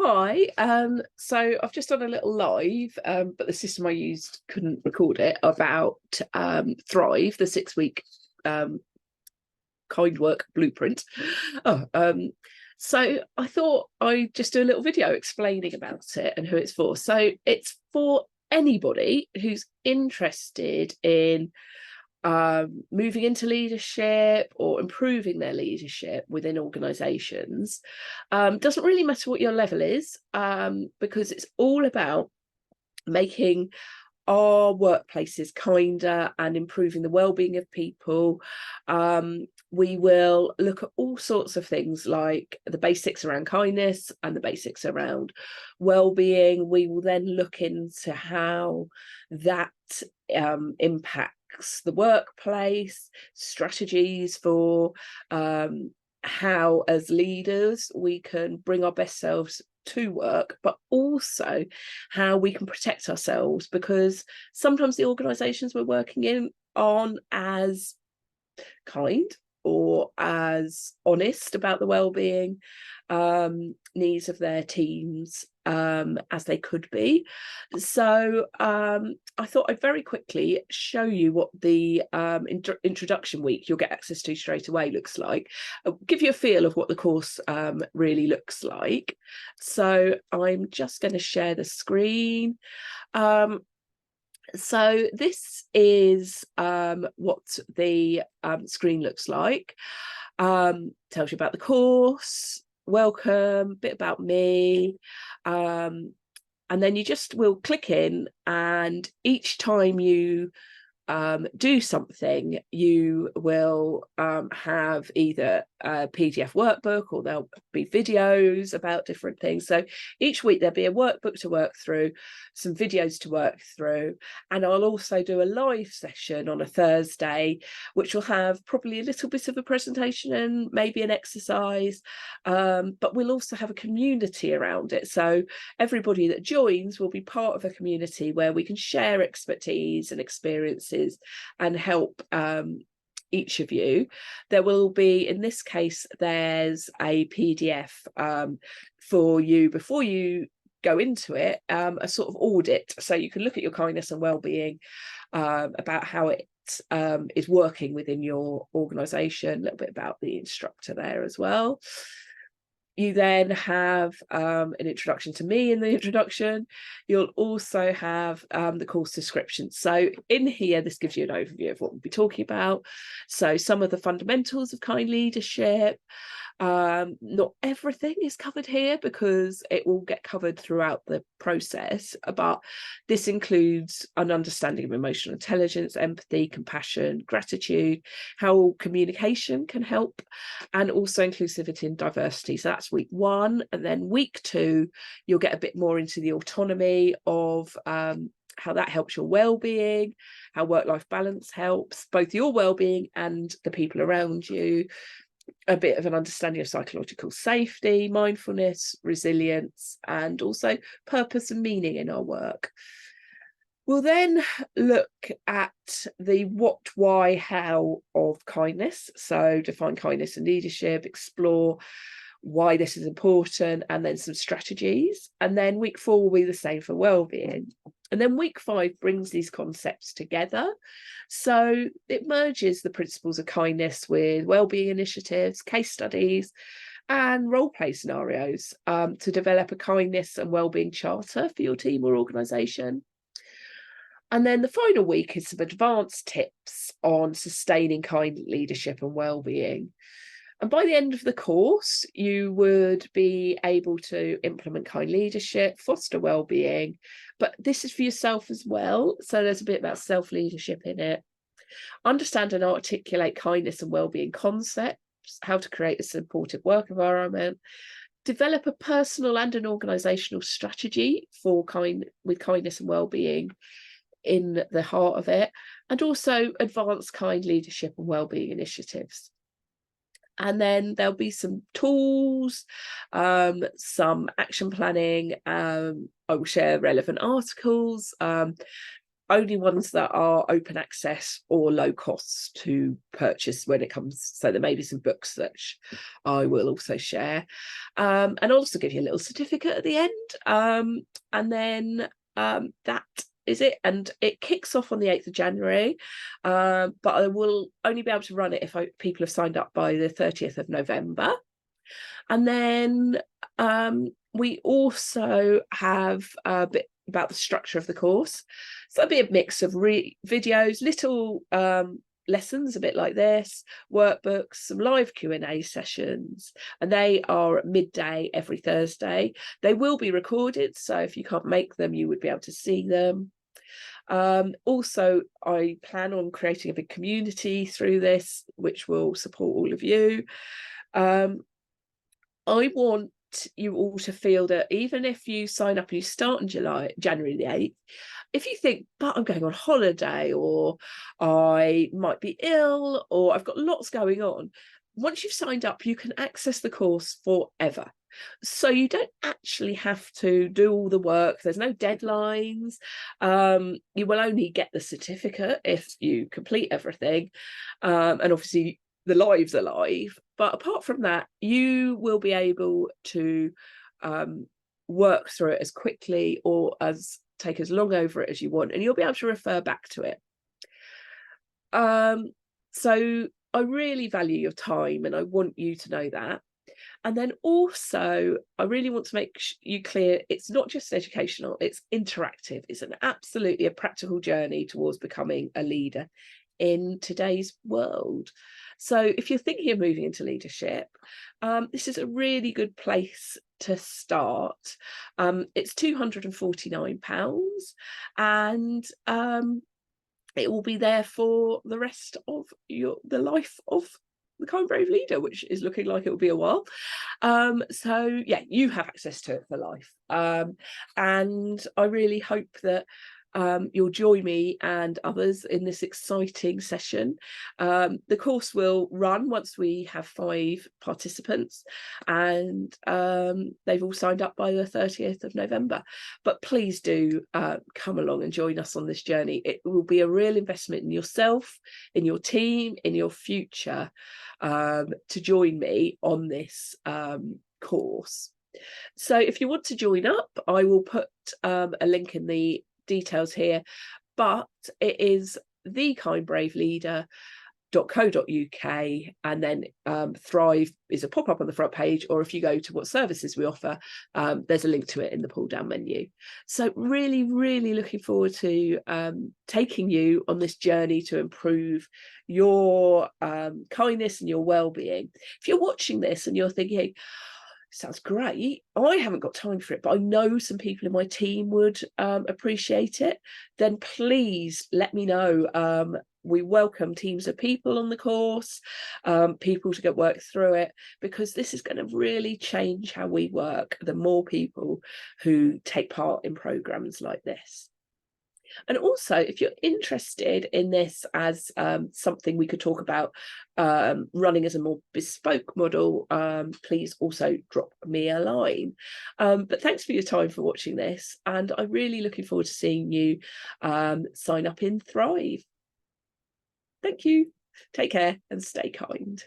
Hi, so I've just done a little live, but the system I used couldn't record it, about Thrive, the 6-week kind work blueprint. Oh, so I thought I'd just do a little video explaining about it and who it's for. So it's for anybody who's interested in moving into leadership or improving their leadership within organizations. Doesn't really matter what your level is, because it's all about making our workplaces kinder and improving the well-being of people. We will look at all sorts of things like the basics around kindness and the basics around well-being. We will then look into how that impacts the workplace, strategies for how as leaders we can bring our best selves to work, but also how we can protect ourselves, because sometimes the organizations we're working in aren't as kind or as honest about the well-being needs of their teams as they could be. So I thought I'd very quickly show you what the introduction week you'll get access to straight away looks like. I'll give you a feel of what the course really looks like. So I'm just going to share the screen. So this is what the screen looks like. Tells you about the course, welcome, a bit about me, and then you just will click in, and each time you do something, you will have either a PDF workbook, or there'll be videos about different things. So each week there'll be a workbook to work through, some videos to work through, and I'll also do a live session on a Thursday, which will have probably a little bit of a presentation and maybe an exercise, but we'll also have a community around it. So everybody that joins will be part of a community where we can share expertise and experiences and help each of you. There will be, in this case, there's a PDF for you before you go into it, a sort of audit, so you can look at your kindness and well-being, about how it is working within your organization, a little bit about the instructor there as well. You then have an introduction to me in the introduction. You'll also have the course description. So in here, this gives you an overview of what we'll be talking about. So some of the fundamentals of kind leadership. Not everything is covered here because it will get covered throughout the process, but this includes an understanding of emotional intelligence, empathy, compassion, gratitude, how communication can help, and also inclusivity and diversity. So that's week 1, and then week 2 you'll get a bit more into the autonomy of how that helps your well-being, how work-life balance helps both your well-being and the people around you, a bit of an understanding of psychological safety, mindfulness, resilience, and also purpose and meaning in our work. We'll then look at the what, why, how of kindness. So define kindness and leadership, explore why this is important, and then some strategies. And then week 4 will be the same for well-being. And then week 5 brings these concepts together. So it merges the principles of kindness with well-being initiatives, case studies, and role play scenarios to develop a kindness and well-being charter for your team or organisation. And then the final week is some advanced tips on sustaining kind leadership and well-being. And by the end of the course, you would be able to implement kind leadership, foster well-being, but this is for yourself as well. So there's a bit about self-leadership in it. Understand and articulate kindness and well-being concepts, how to create a supportive work environment, develop a personal and an organisational strategy for kindness and well-being in the heart of it, and also advance kind leadership and well-being initiatives. And then there'll be some tools, some action planning. I will share relevant articles, only ones that are open access or low costs to purchase when it comes. So there may be some books that I will also share, and I'll also give you a little certificate at the end, and then that is it. And it kicks off on the 8th of January, but I will only be able to run it if people have signed up by the 30th of November. And then we also have a bit about the structure of the course. So it'll be a mix of videos, little lessons, a bit like this, workbooks, some live Q&A sessions, and they are at midday every Thursday. They will be recorded, so if you can't make them, you would be able to see them. Also, I plan on creating a big community through this, which will support all of you. I want you all to feel that even if you sign up and you start on January the 8th, if you think, but I'm going on holiday, or I might be ill, or I've got lots going on, once you've signed up, you can access the course forever. So you don't actually have to do all the work. There's no deadlines. You will only get the certificate if you complete everything. And obviously the lives are live. But apart from that, you will be able to work through it as quickly or take as long over it as you want, and you'll be able to refer back to it. So I really value your time, and I want you to know that. And then also, I really want to make you clear, it's not just educational, it's interactive. It's absolutely a practical journey towards becoming a leader in today's world. So if you're thinking of moving into leadership, this is a really good place to start. It's £249, and it will be there for the rest of the life of the Kind Brave Leader, which is looking like it will be a while. So yeah, you have access to it for life. And I really hope that you'll join me and others in this exciting session. The course will run once we have 5 participants, and they've all signed up by the 30th of November. But please do come along and join us on this journey. It will be a real investment in yourself, in your team, in your future, to join me on this course. So if you want to join up, I will put a link in the details here, but it is thekindbraveleader.co.uk, and then Thrive is a pop-up on the front page, or if you go to what services we offer, there's a link to it in the pull down menu. So really, really looking forward to taking you on this journey to improve your kindness and your well-being. If you're watching this and you're thinking, sounds great, I haven't got time for it, but I know some people in my team would appreciate it, then please let me know. We welcome teams of people on the course, people to get work through it, because this is going to really change how we work, the more people who take part in programs like this. And also, if you're interested in this as something we could talk about running as a more bespoke model, please also drop me a line. But thanks for your time for watching this, and I'm really looking forward to seeing you sign up in Thrive. Thank you. Take care and stay kind.